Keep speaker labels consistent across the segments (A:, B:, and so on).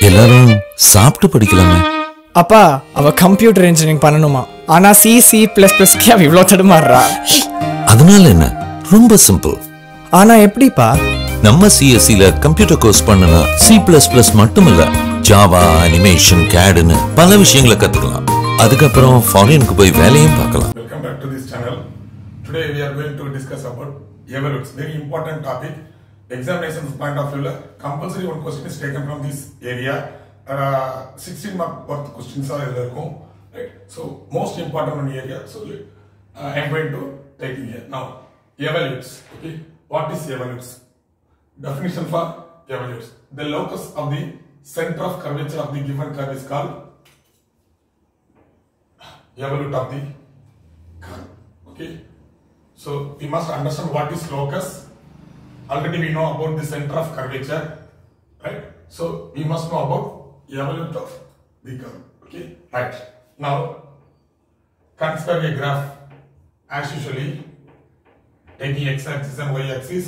A: எல்லாரும் சாப்பிட்டு படிக்கலாமே.
B: அப்பா அவ கம்ப்யூட்டர் இன்ஜினியரிங் பண்ணணுமா, ஆனா C++க்கு அவ இவ்ளோ தடுமாறா.
A: அதனால என்ன, ரொம்ப சிம்பிள்.
B: ஆனா எப்படிப்பா?
A: நம்ம CSEல கம்ப்யூட்டர் கோர்ஸ் பண்ணனா C++ மட்டும் இல்ல, ஜாவா, அனிமேஷன், CADன்னு பல விஷயங்களை கத்துக்கலாம். அதுக்கப்புறம் ஃபாரினுக்கு போய் வேலையும் பார்க்கலாம்.
C: Welcome back to this channel. Today we are going to discuss about evolutes, very important topic. Examinations point of view, compulsory one question is taken from this area. 16 mark worth questions are there, right? So most important one area. So I am going to take it here now. Evolutes. Okay, what is evolutes? Definition for evolutes: the locus of the center of curvature of the given curve is called evolute of the curve. Okay, so we must understand what is locus. Already we know about the center of curvature, right? So we must know about evolute of the curve. Okay, right. Now consider a graph as usually, taking x-axis and y-axis.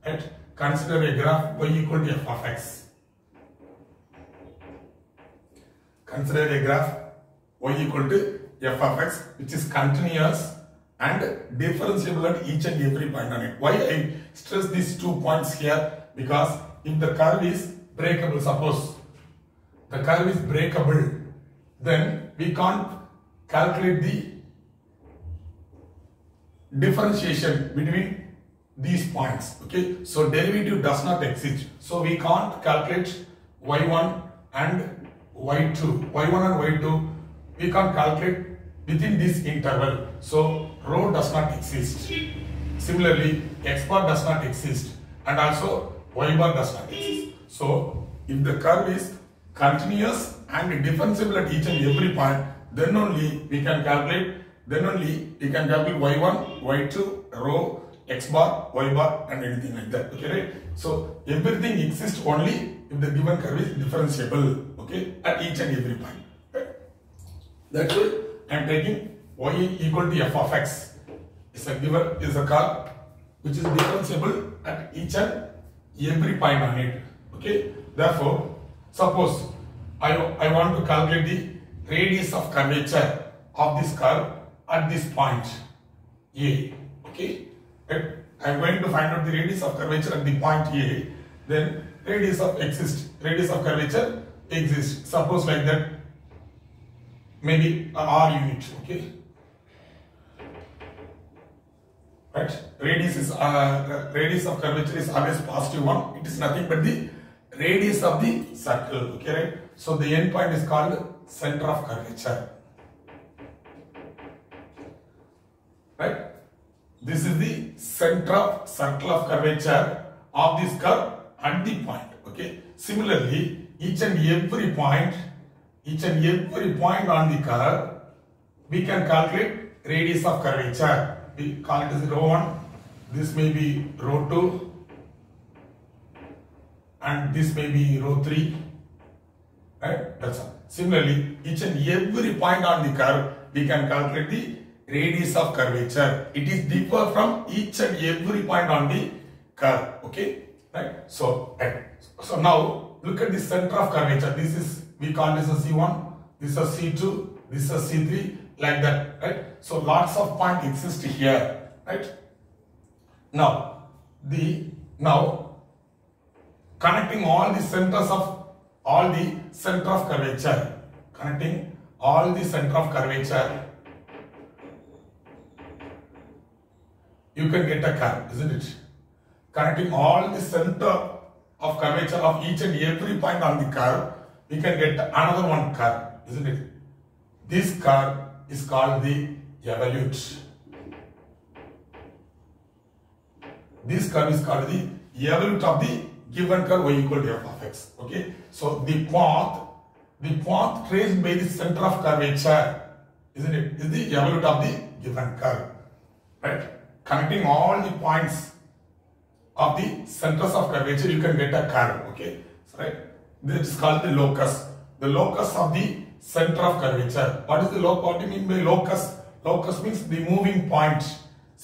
C: Right? Consider a graph y equal to f of x. Consider a graph y equal to f of x, which is continuous and differentiable at each and every point on it. Why I stress these 2 points here? Because if the curve is breakable, suppose the curve is breakable, then we can't calculate the differentiation between these points. Okay, so derivative does not exist, so we can't calculate y1 and y2. Y1 and y2 we can't calculate within this interval, so rho does not exist. Similarly, x bar does not exist, and also y bar does not exist. So if the curve is continuous and differentiable at each and every point, then only we can calculate y1, y2, rho, x bar, y bar and anything like that. Okay, right? So everything exists only if the given curve is differentiable, okay, at each and every point. Right? That's why I am taking y equal to f of x is a curve which is differentiable at each and every point on it. Okay, therefore suppose I want to calculate the radius of curvature of this curve at this point A. Okay, right? I am going to find out the radius of curvature at the point A. Then radius of curvature exists. Suppose like that, maybe R unit. Okay, right? Radius of curvature is always positive one. It is nothing but the radius of the circle. Okay, right? So the end point is called center of curvature. Right? This is the center of circle of curvature of this curve at the point. Okay. Similarly, each and every point on the curve, we can calculate radius of curvature. We call it as rho 1. This may be rho 2, and this may be rho 3. Right? That's all. Similarly, each and every point on the curve, we can calculate the radius of curvature. It is differ from each and every point on the curve. Okay, right? So now look at the center of curvature. This is, we call this as C1, this is C2, this is C3, like that, right? So lots of points exist here, right? Now connecting all the centers of curvature, you can get a curve, isn't it? Connecting all the center of curvature of each and every point on the curve, we can get another one curve, isn't it? This curve is called the evolute. This curve is called the evolute of the given curve y equal to f of x. Okay, so the path traced by the center of curvature, isn't it, is the evolute of the given curve, right? Connecting all the points of the centers of curvature, you can get a curve. Okay, so, right? This is called the locus. The locus of the center of curvature. What is the locus? What do you mean by locus? Locus means the moving point.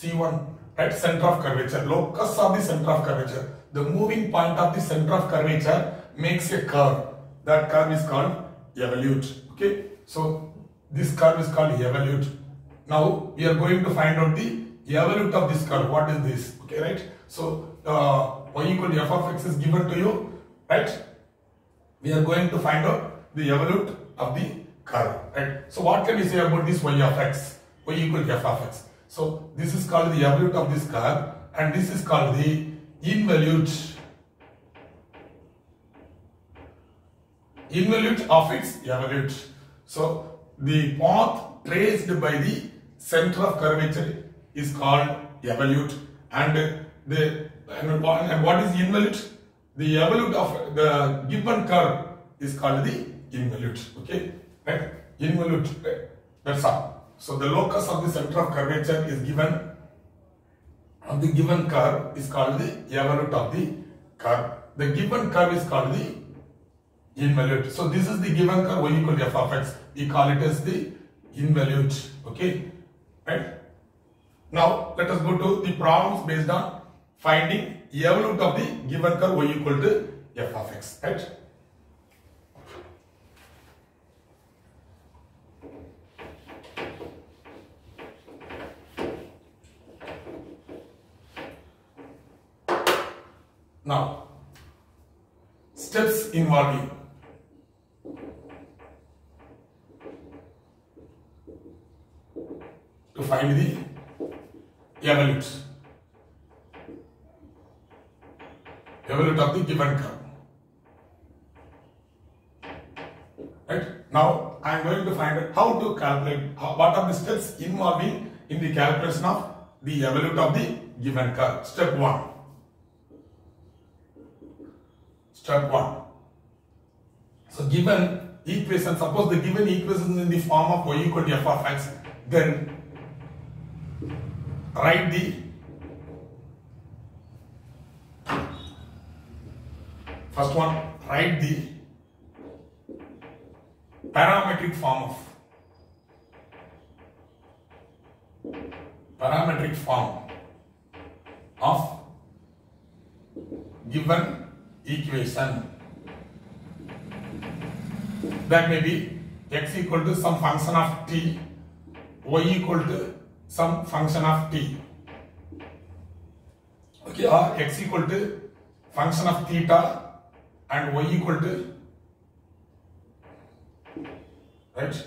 C: C1, right? Center of curvature. Locus of the center of curvature. The moving point of the center of curvature makes a curve. that curve is called evolute. Okay, so this curve is called evolute. Now we are going to find out the evolute of this curve. What is this? Okay, right? So y equal to f of x is given to you, right? We are going to find out the evolute of the curve, right? So what can we say about this y of x? Y equal to f of x. So this is called the evolute of this curve, and this is called the involute. Involute of its evolute. So the path traced by the center of curvature is called evolute, and what is involute? The evolute of the given curve is called the involute. Okay, right? Involute. Right? That's all. So the locus of the center of curvature is given of the given curve is called the evolute of the curve. The given curve is called the involute. So this is the given curve y equal to f of x. We call it as the involute. Okay, right? Now let us go to the problems based on finding evolute of the given curve y equal to f of x. Right? Now, steps involving to find the evolute of the given curve. Right? Now, I am going to find out how to calculate, what are the steps involving in the calculation of the evolute of the given curve. Step 1. Step 1. So given equation, suppose the given equation is in the form of y equal to f of x, then write the first one, write the parametric form of given equation. That may be x equal to some function of t, y equal to some function of t, okay, or x equal to function of theta and y equal to, right?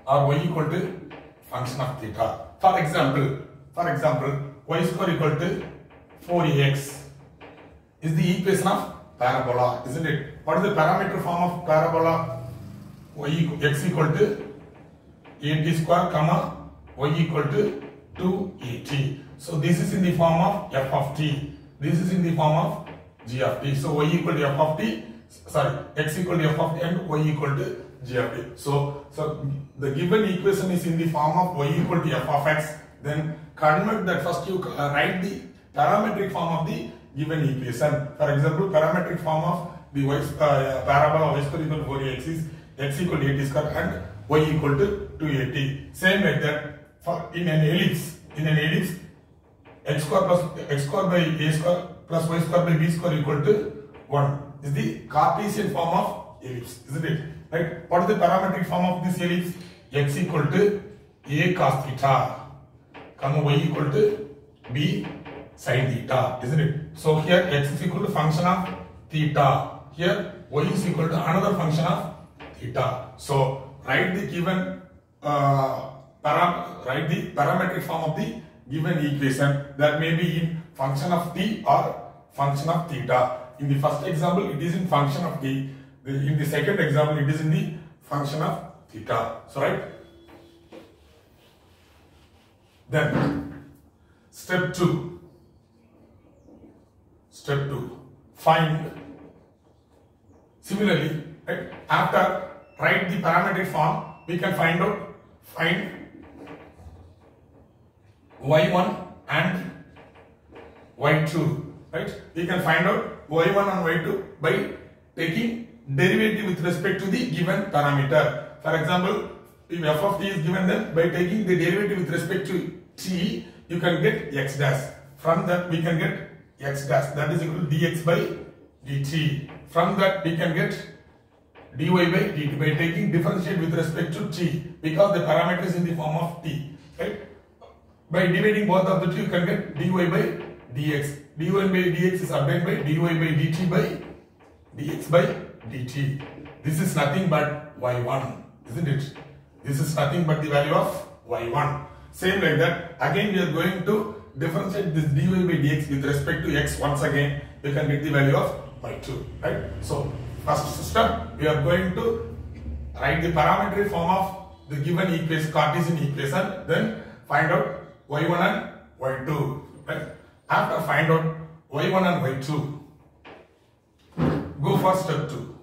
C: Or y equal to function of theta. For example, y square equal to 4ax is the equation of parabola, isn't it? What is the parameter form of parabola? X equal to 80 square, comma y equal to 280. So this is in the form of f of t. This is in the form of g of t. So y equal to f of t. Sorry, x equal to f of t and y equal to g of t. So the given equation is in the form of y equal to f of x. Then convert that, first you write the parametric form of the given equation. For example, parametric form of the parabola y square equal to 4ax is x equal to 80 square and y equal to 280. Same like that for in an ellipse. X square by a square plus y square by b square equal to 1 is the Cartesian form of ellipse, isn't it? Right? What is the parametric form of this ellipse? X equal to a cos theta, comma y equal to b sin theta, isn't it? So here x is equal to function of theta. Here y is equal to another function of theta. So write the given write the parametric form of the given equation, that may be in function of t or function of theta. In the first example, it is in function of t. In the second example, it is in the function of theta. So right. Then step 2. Find. Similarly, right, after write the parametric form, we can find y1 and y2, right? We can find out y1 and y2 by taking derivative with respect to the given parameter. For example, if f of t is given, then by taking the derivative with respect to t, you can get x dash. From that we can get x dash, that is equal to dx by dt. From that we can get dy by dt by taking differentiate with respect to t, because the parameter is in the form of t, right? By dividing both of the two, you can get dy by dx. dy by dx is obtained by dy by dt by dx by dt. This is nothing but y1, isn't it? This is nothing but the value of y1. Same like that, again we are going to differentiate this dy by dx with respect to x. Once again, you can get the value of y2, right? So first step, we are going to write the parametric form of the given equation, Cartesian equation, then find out y1 and y2, right? After find out y1 and y2, go for step 2.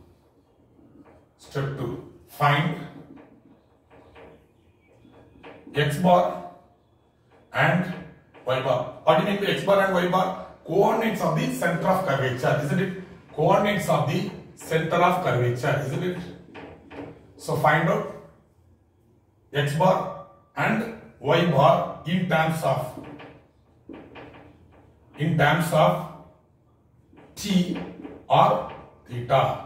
C: Step 2, find x bar and y bar. What do you mean by x bar and y bar? Coordinates of the center of curvature, isn't it? Coordinates of the center of curvature, isn't it? So find out x bar and y bar in terms of t or theta.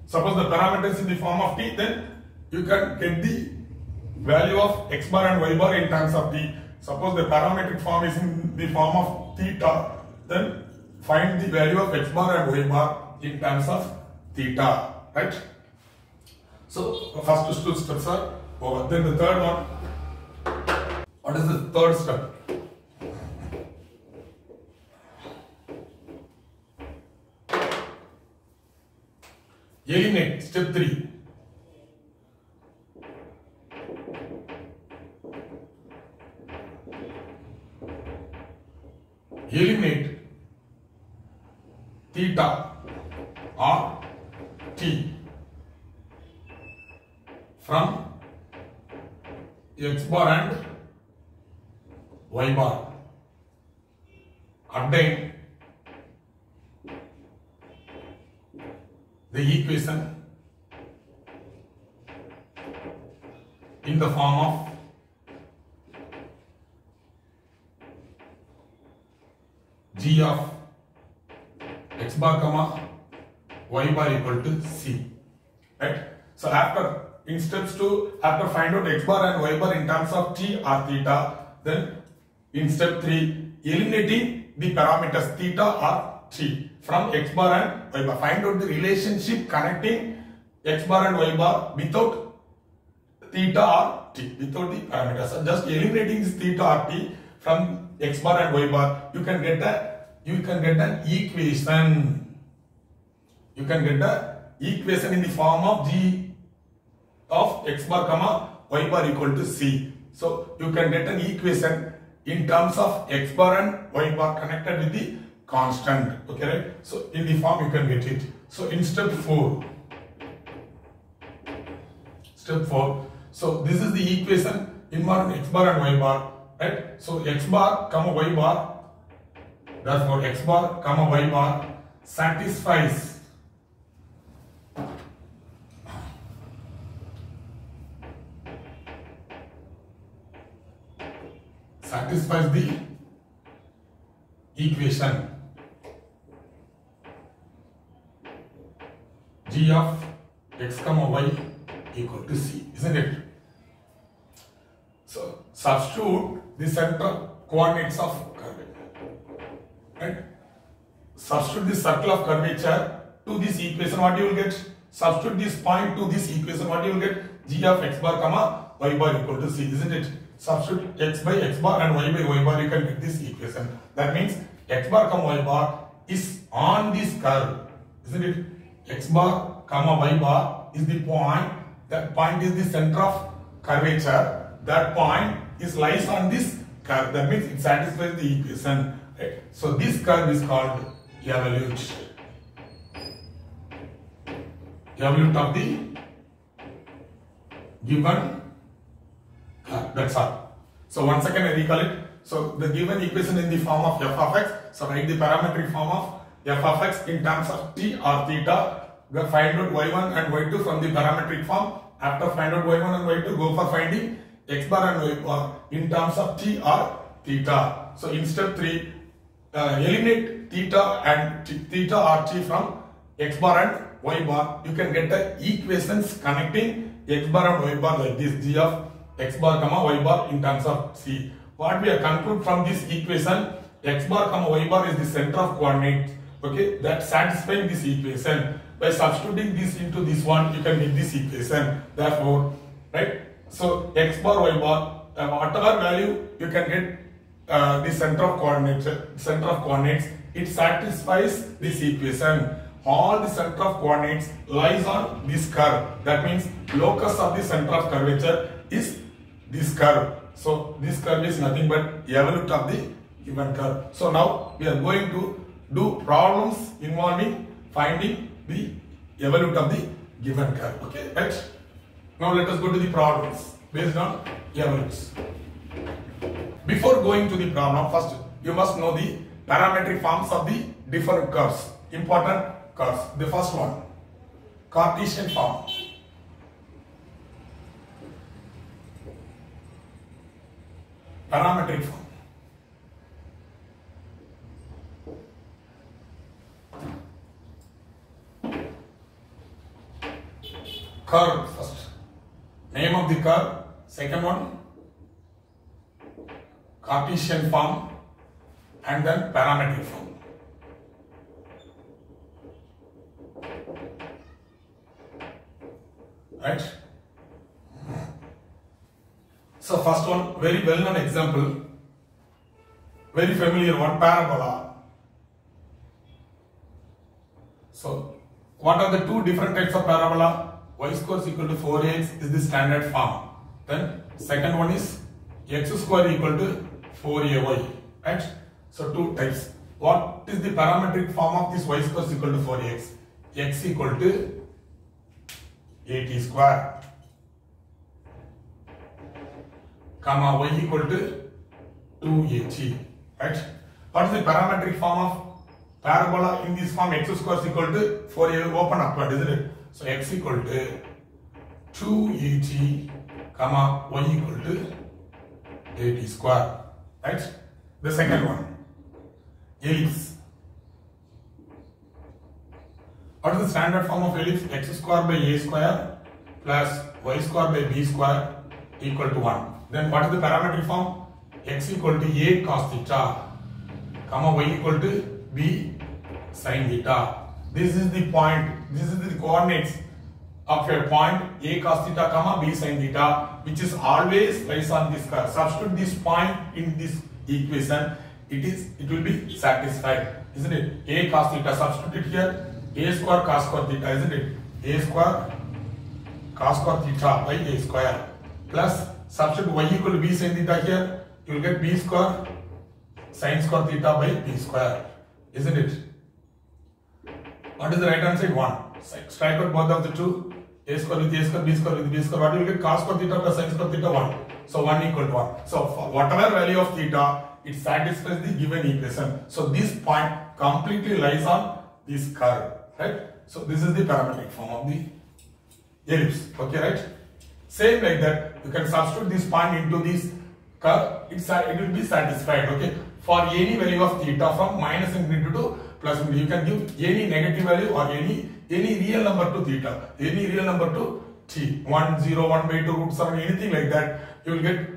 C: Suppose the parameter is in the form of t, then you can get the value of x bar and y bar in terms of t. Suppose the parametric form is in the form of theta, then find the value of x bar and y bar in terms of theta, right? So the first two steps are over. Then the third one, what is the third step? Eliminate, step 3. Eliminate theta or t from x bar and y bar. Obtain the equation in the form of g of x bar comma y bar equal to c, right? So after in steps 2, after find out x bar and y bar in terms of t or theta, then in step 3, eliminating the parameters theta or t from x bar and y bar. Find out the relationship connecting x bar and y bar without theta or t, without the parameters. So just eliminating this theta or t from x bar and y bar, you can get an equation. You can get the equation in the form of g of x bar comma y bar equal to c. So you can get an equation in terms of x bar and y bar connected with the constant. Okay, right? So in the form you can get it. So in step 4, so this is the equation involving x bar and y bar, right? So x bar comma y bar, therefore x bar comma y bar satisfies the equation g of x comma y equal to c, isn't it? So substitute the center coordinates of curvature, right? Substitute the circle of curvature to this equation. What you will get? Substitute this point to this equation. What you will get? G of x bar comma y bar equal to c, isn't it? Substitute x by x bar and y by y bar, you can get this equation. That means x bar comma y bar is on this curve, isn't it? X bar comma y bar is the point. That point is the center of curvature. That point lies on this curve. That means it satisfies the equation. Right? So this curve is called evolute. Evolute of the given curve. That's all. So once again I recall it. So the given equation in the form of f of x. So write the parametric form of f of x in terms of t or theta. Find out y1 and y2 from the parametric form. After find out y1 and y2, go for finding x bar and y bar in terms of t or theta. So in step 3, eliminate theta and theta or t from x bar and y bar. You can get the equations connecting x bar and y bar like this: g of x bar comma y bar in terms of c. What we have concluded from this equation, x bar comma y bar is the center of coordinates. Okay, that satisfying this equation. By substituting this into this one, you can get this equation. Therefore, right? So x bar y bar, whatever value you can get the center of coordinates, it satisfies this equation. All the center of coordinates lies on this curve. That means locus of the center of curvature is this curve. So this curve is nothing but evolute of the given curve. So now we are going to do problems involving finding the evolute of the given curve. Okay, right? Now let us go to the problems based on evolutes. Before going to the problem, first you must know the parametric forms of the different curves. Important curves. The first one, Cartesian form. Parametric form. Curve first. Name of the curve. Second one, Cartesian form, and then parametric form. Right? So first one, very well known example, very familiar one, parabola. So what are the two different types of parabola? Y square is equal to 4ax is the standard form. Then second one is x square equal to 4ay. Right? So two types. What is the parametric form of this y square is equal to 4ax? X equal to 8t square, comma y equal to 2at. Right? What is the parametric form of parabola in this form? X square is equal to 4a, open upward, isn't it? So x equal to 2at, comma y equal to 8t square. Right? The second one, ellipse. What is the standard form of ellipse? X square by a square plus y square by b square equal to 1. Then what is the parametric form? X equal to a cos theta, comma y equal to b sin theta. This is the point, this is the coordinates of a point a cos theta, comma b sin theta, which is always lies on this curve. Substitute this point in this equation, it will be satisfied, isn't it? A cos theta, substitute it here. A square cos square theta, isn't it? A square cos square theta by a square plus substitute y equal to b sin theta here. You will get b square sin square theta by b square, isn't it? What is the right hand side? 1. Strike out both of the two. A square with a square, b square with b square. What you will get? Cos square theta plus sin square theta 1. So 1 equal to 1. So for whatever value of theta, it satisfies the given equation. So this point completely lies on this curve. Right? So this is the parametric form of the ellipse. Okay, right? Same like that, you can substitute this point into this curve, it will be satisfied. Okay? For any value of theta from minus infinity to plus infinity, you can give any negative value or any real number to theta, any real number to t, 1, 0, 1 by 2, root 7, anything like that, you will get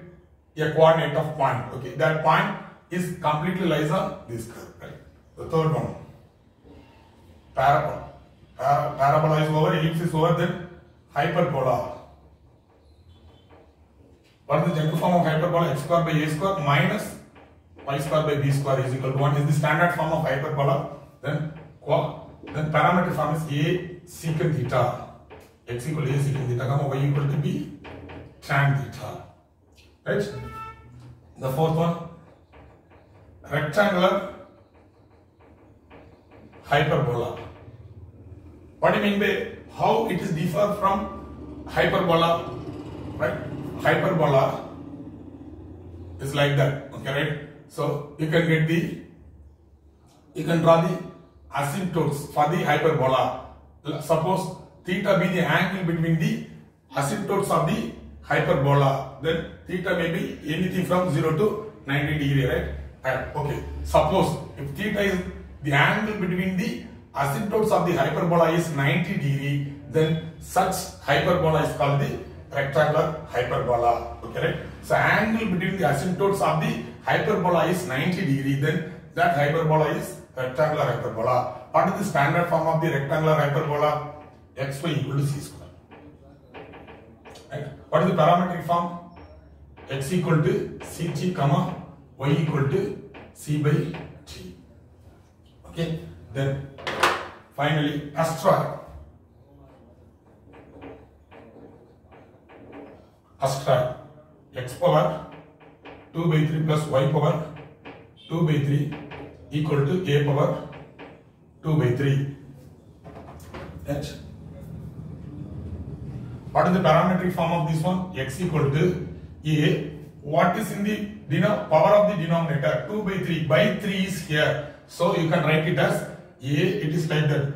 C: a coordinate of point. Okay? That point is completely lies on this curve. Right? The third one, parabola. Parabola is over, ellipse is over, then hyperbola. What is the general form of hyperbola? X square by a square minus y square by b square is equal to 1 is the standard form of hyperbola. Then parametric form is a secant theta. X equal to a secant theta, comma y equal to b tan theta. Right? The fourth one, rectangular hyperbola. What do you mean by how it is differ from hyperbola? Right? Hyperbola is like that. Okay, right? So you can draw the asymptotes for the hyperbola. Suppose theta be the angle between the asymptotes of the hyperbola. Then theta may be anything from 0 to 90 degree, right? Okay. Suppose if theta is the angle between the asymptotes of the hyperbola is 90 degree, then such hyperbola is called the rectangular hyperbola. Okay, right? So angle between the asymptotes of the hyperbola is 90 degree, then that hyperbola is rectangular hyperbola. What is the standard form of the rectangular hyperbola? Xy equal to c square. Right? What is the parametric form? X equal to ct, comma y equal to c by t. Okay. Then finally asteroid. X power 2 by 3 plus y power 2 by 3 equal to a power 2 by 3. Right? What is the parametric form of this one? X equal to a. What is in the power of the denominator? 2 by 3. By 3 is here. So you can write it as a. It is like that.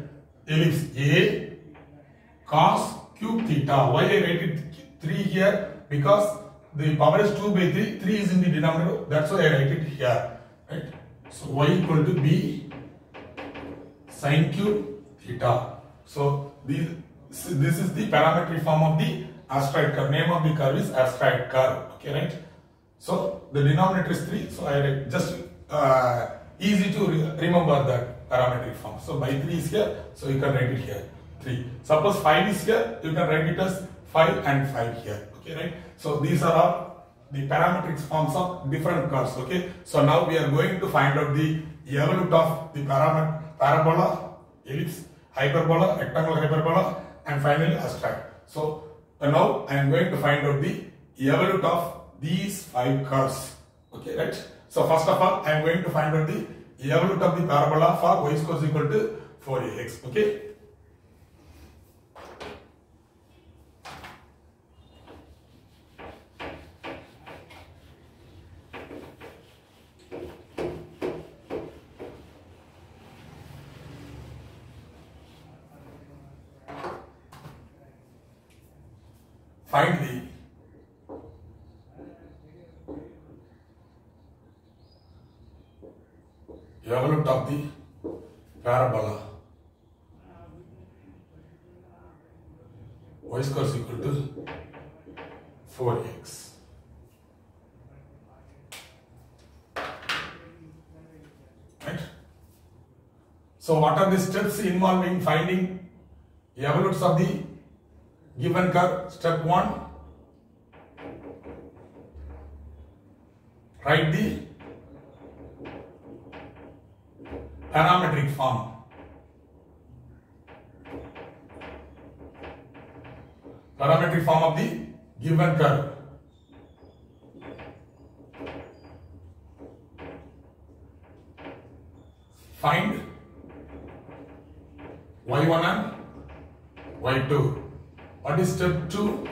C: Ellipse a cos cube theta. Why I write it 3 here? Because the power is 2 by 3. 3 is in the denominator. That's why I write it here. Right? So y equal to b sin cube theta. So this is the parametric form of the asteroid curve. Name of the curve is asteroid curve. Okay, right? So the denominator is 3. So I write just easy to remember that parametric form. So by 3 is here. So you can write it here 3. Suppose 5 is here. You can write it as 5 and 5 here. Okay, right? So these are all the parametric forms of different curves. Okay. So now we are going to find out the evolute of the parabola, ellipse, hyperbola, rectangular hyperbola, and finally asteroid. So now I am going to find out the evolute of these 5 curves. Okay, right? So first of all, I am going to find out the evolute of the parabola for y square is equal to 4ax. Okay. Find the evolute of the parabola y square is equal to 4x. Right? So what are the steps involved in finding evolutes of the given curve? Step 1, write the parametric form. Parametric form of the given curve. Find y1 and y2. What is step 2?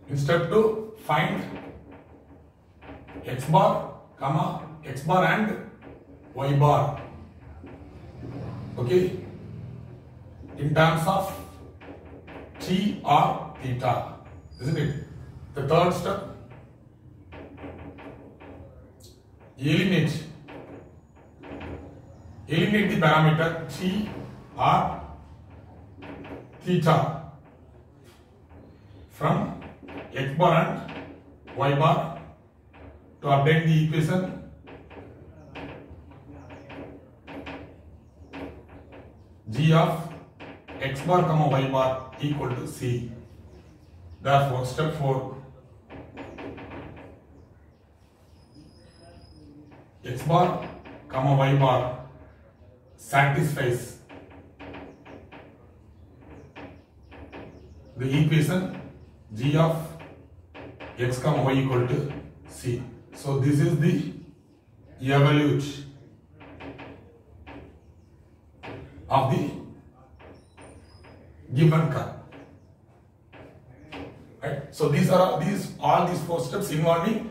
C: In step 2, find x bar, comma, x bar and y bar. Okay. In terms of t or theta, isn't it? The third step, eliminate the parameter t or theta from x bar and y bar to obtain the equation g of x bar comma y bar equal to c. Therefore, step 4, x bar comma y bar satisfies the equation g of x comma y equal to c. So this is the evolute of the given curve. Right? So these are all these 4 steps involving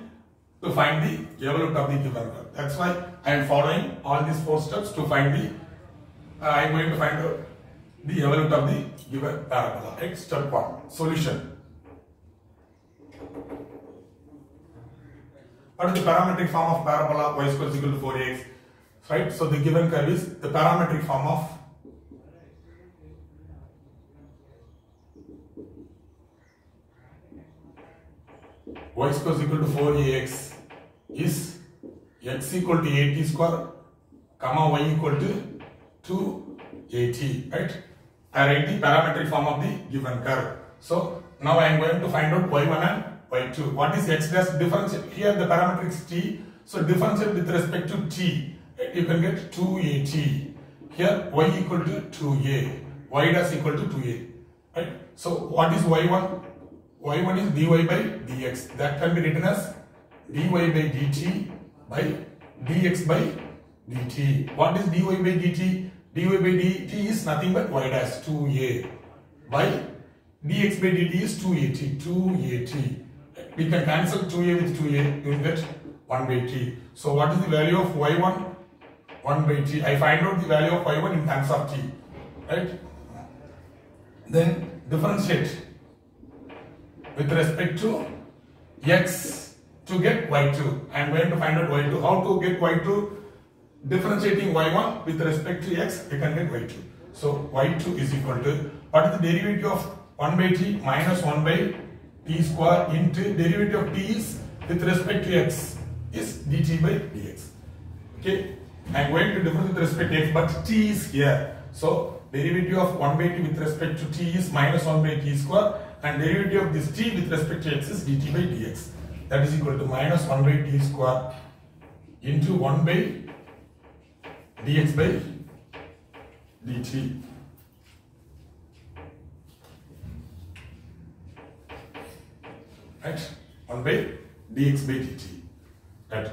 C: to find the evolute of the given curve. That's why I am following all these 4 steps to find the I am going to find out the evolute of the given parabola. Right? Step 1, solution. What is the parametric form of parabola y square is equal to 4ax? Right? So the given curve is the parametric form of y square is equal to 4ax is x equal to at square, comma y equal to 2at, right? I write the parametric form of the given curve. So now I am going to find out y1 and y2. What is x dash differentiate? Here the parametric is t. So differentiate with respect to t. You can get 2at. Here y equal to 2a. Y dash equal to 2a. Right? So what is y1? Y1 is dy by dx. That can be written as dy by dt by dx by dt. What is dy by dt? dy by dt is nothing but y dash 2a by dx by dt is 2at. We can cancel 2a with 2a, you will get 1 by t. So what is the value of y1? 1 by t. I find out the value of y1 in terms of t. Right? Then differentiate with respect to x to get y2. I am going to find out y2. How to get y2? Differentiating y1 with respect to x, you can get y2. So y2 is equal to, what is the derivative of 1 by t? Minus 1 by t square into derivative of t is with respect to x is dt by dx. Okay, I am going to differentiate with respect to x, but t is here. So derivative of 1 by t with respect to t is minus 1 by t square, and derivative of this t with respect to x is dt by dx. That is equal to minus 1 by t square into 1 by dx by dt. Right? 1 by dx by dt. Right?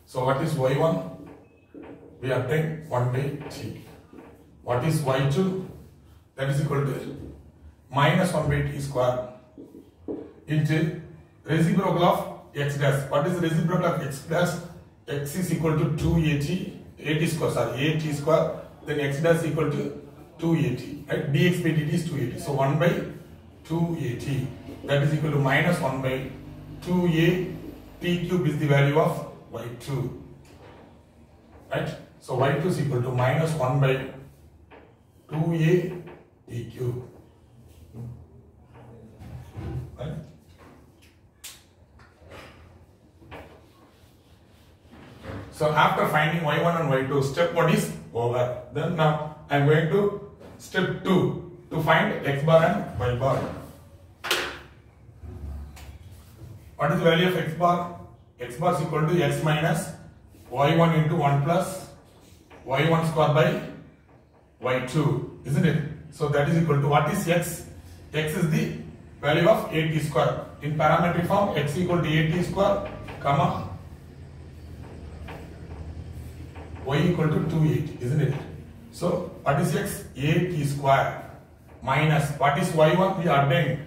C: So what is y1? We obtain 1 by t. What is y2? That is equal to minus 1 by t square into reciprocal of x dash. What is the reciprocal of x dash? X is equal to 2at square, then x dash equal to 2at, right? dx by dt is 2at. So 1 by 2at, that is equal to minus 1 by 2a t cube is the value of y2, right? So y2 is equal to minus 1 by 2a t cube, right? So after finding y1 and y2, step 1 is over. Then now I am going to step 2 to find x bar and y bar. What is the value of x bar? X bar is equal to x minus y1 into 1 plus y1 square by y2, isn't it? So that is equal to, what is x? X is the value of at square. In parametric form, x equal to at square, comma y equal to 2at, isn't it? So what is x? at square minus, what is y1? We obtained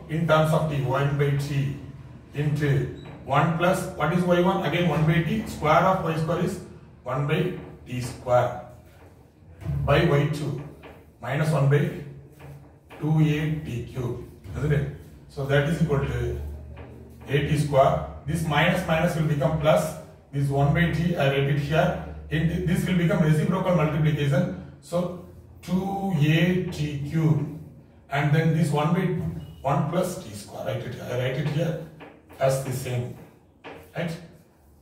C: in terms of t, 1 by t into 1 plus, what is y1? Again 1 by t, square of y square is 1 by t square by y2 minus 1 by 2at cube, isn't it? So that is equal to at square. This minus minus will become plus. This 1 by t, I write it here. This will become reciprocal multiplication. So 2at cube, and then this 1 by 1 plus t square. I write it here as the same. Right?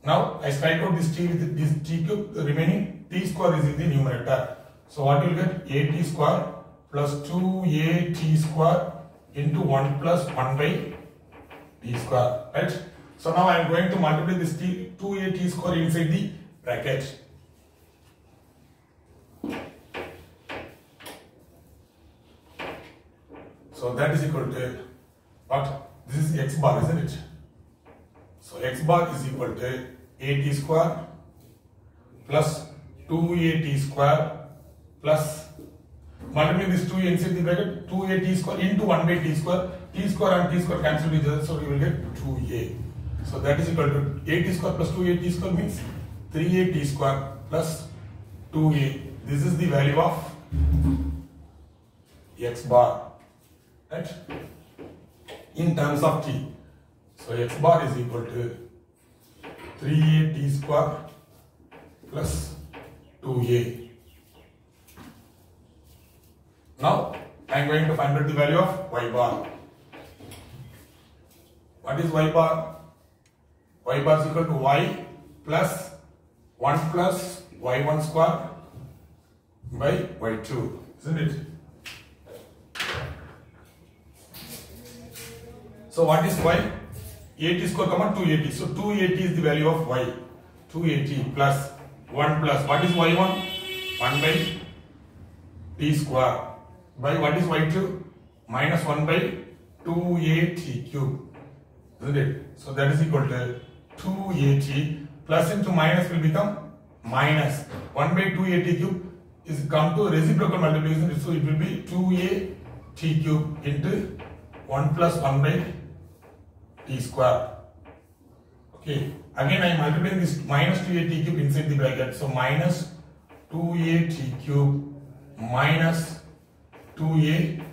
C: Now I strike out this t with this t cube. The remaining t square is in the numerator. So what you will get? at square plus 2at square into 1 plus 1 by t square. Right? So now I am going to multiply this 2at square inside the bracket. So that is equal to what? This is x bar, isn't it? So x bar is equal to at square plus 2at square plus, multiply this 2 inside the bracket, 2at square into 1 by t square. T square and t square cancel each other, so we will get 2a. So that is equal to at square plus 2at square means 3at square plus 2a. This is the value of x bar. Right? in terms of t. So x bar is equal to 3a t square plus 2a. Now I am going to find out the value of y bar. What is y bar? Y bar is equal to y plus 1 plus y1 square by y2, isn't it? So what is y? 8 square comma 280. So 280 is the value of y. 280 plus 1 plus what is y1? 1 by t square by what is y2? Minus 1 by 2at cube, isn't it? So that is equal to 2at plus into minus will become minus 1 by 2at cube is come to reciprocal multiplication, so it will be 2at cube into 1 plus 1 by t square. Okay, again I am multiplying this minus 2at cube inside the bracket, so minus 2at cube minus 2at,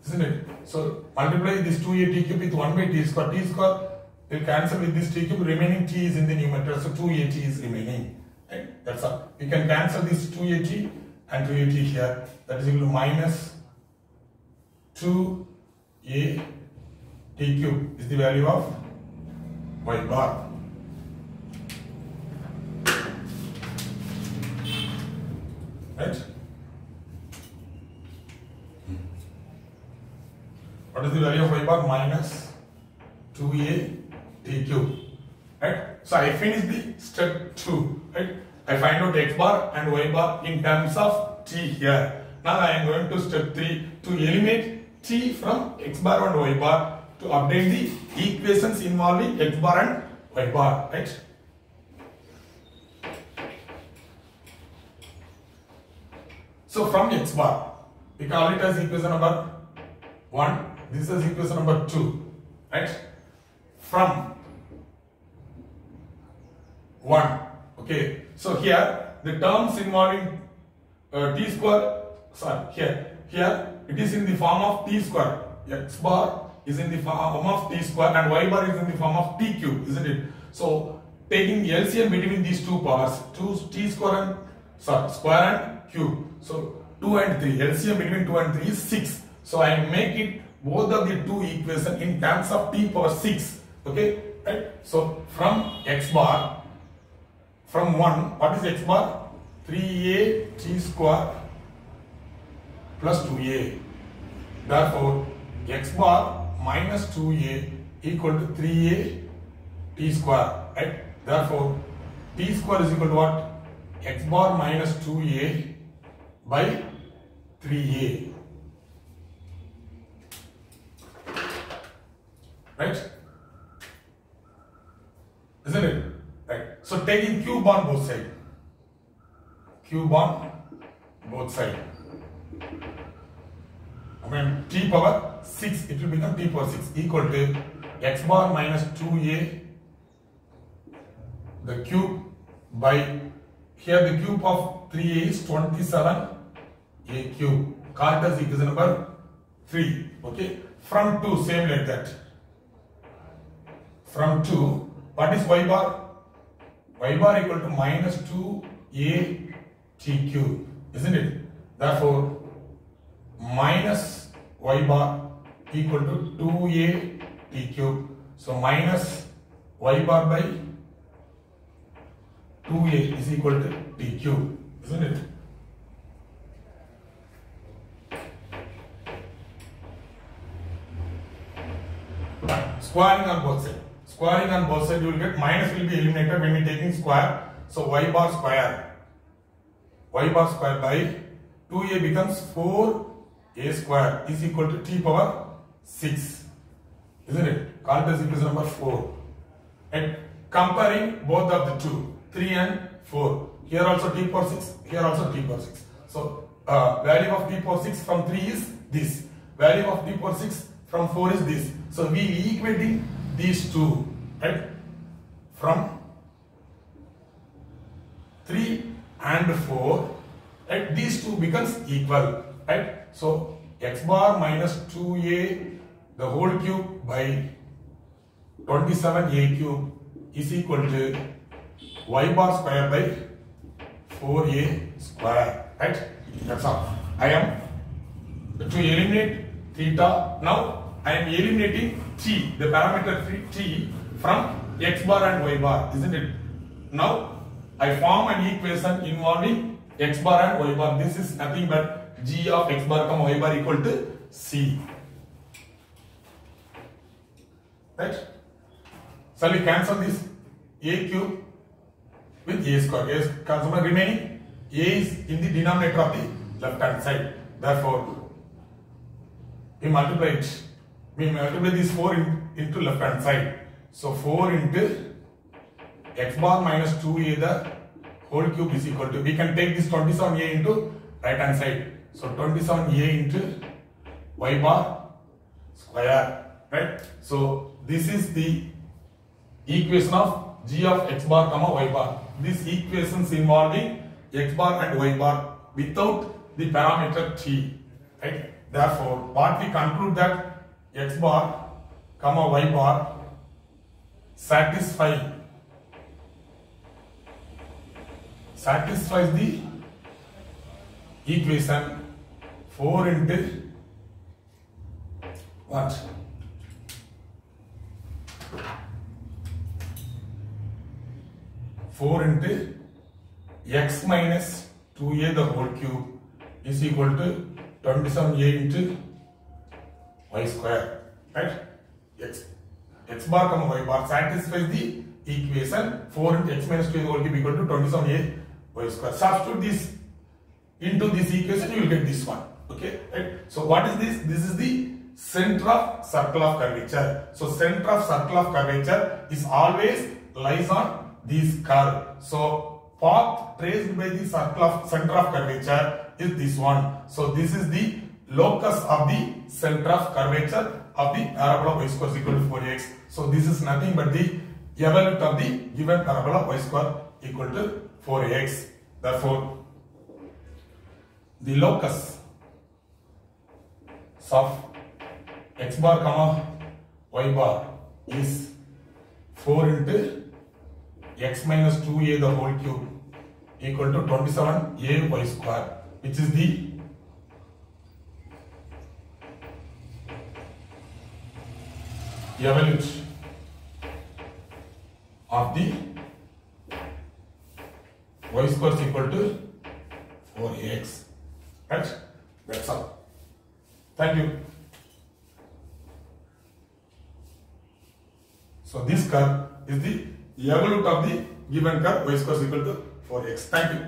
C: isn't it? So multiply this 2at cube with 1 by t square will cancel with this t cube, remaining t is in the numerator, so 2at is remaining. Right? That's all. We can cancel this 2at and 2at here, that is equal to minus 2a t cube is the value of y bar. Right? What is the value of y bar? Minus 2a t cube. Right? So I finished the step 2. Right? I find out x bar and y bar in terms of t here. Now I am going to step 3 to eliminate t from x bar and y bar to update the equations involving x bar and y bar. Right? So from x bar, we call it as equation number 1. This is equation number 2. Right? From 1. Okay. So here the terms involving t square. Sorry. Here it is in the form of t square. X bar is in the form of t square and y bar is in the form of t cube, isn't it? So taking LCM between these two powers, t square and square and cube. So 2 and 3. LCM between 2 and 3 is 6. So I make it both of the two equations in terms of t power 6. Okay, right? So from x bar, from 1, what is x bar? 3a t square plus 2a. Therefore, x bar minus 2a equal to 3a t square. Right? Therefore, t square is equal to what? X bar minus 2a by 3a. Right? Isn't it? Right. So taking cube on both sides. Cube on both sides. I mean t power 6, it will become t power 6 equal to x bar minus 2a the cube by, here the cube of 3a is 27a cube. Call it as equation number 3. Okay. From 2, same like that. From 2, what is y bar? Y bar equal to minus 2a t cube, isn't it? Therefore, minus y bar equal to 2a t cube. So minus y bar by 2a is equal to t cube, isn't it? Squaring on both sides. Squaring on both sides, you will get minus will be eliminated when we taking square. So y bar square. Y bar square by 2a becomes 4a square is equal to t power 6. Isn't it? Call it as equation number 4. And comparing both of the two, 3 and 4. Here also t power 6, here also t power 6. So value of t power 6 from 3 is this. Value of t power 6 from 4 is this. So we equating these two, right? From 3 and 4, right? These two becomes equal, right? So x bar minus 2a the whole cube by 27a cube is equal to y bar square by 4a square, right? That's all. I am to eliminate theta. Now I am eliminating t, the parameter t from x bar and y bar, isn't it? Now I form an equation involving x bar and y bar. This is nothing but g of x bar comma y bar equal to c, right? Shall we cancel this a cube with a square? A cancel remaining. A is in the denominator of the left hand side. Therefore, we multiply it. We multiply this 4 into left hand side. So 4 into x bar minus 2a the whole cube is equal to, we can take this 27a into right hand side. So 27a into y bar square, right? So this is the equation of g of x bar comma y bar. This equations involving x bar and y bar without the parameter t, right? Therefore, what we conclude that x bar comma y bar satisfies the equation 4 into what? 4 into x minus 2a the whole cube is equal to 27a into y square, right? X bar comma y bar satisfies the equation 4 into x minus 2a the whole cube equal to 27a y square. Substitute this into this equation, you will get this one. Okay, right? So what is this? This is the center of circle of curvature. So center of circle of curvature is always lies on this curve. So path traced by the circle of center of curvature is this one. So this is the locus of the center of curvature of the parabola y square is equal to 4x. So this is nothing but the evolute of the given parabola y square equal to 4x. Therefore, the locus of x bar comma y bar is 4 into x minus 2a the whole cube equal to 27a y square, which is the evolute of the y square is equal to 4ax, right? That's all. Thank you. So this curve is the evolute of the given curve y square is equal to 4x. Thank you.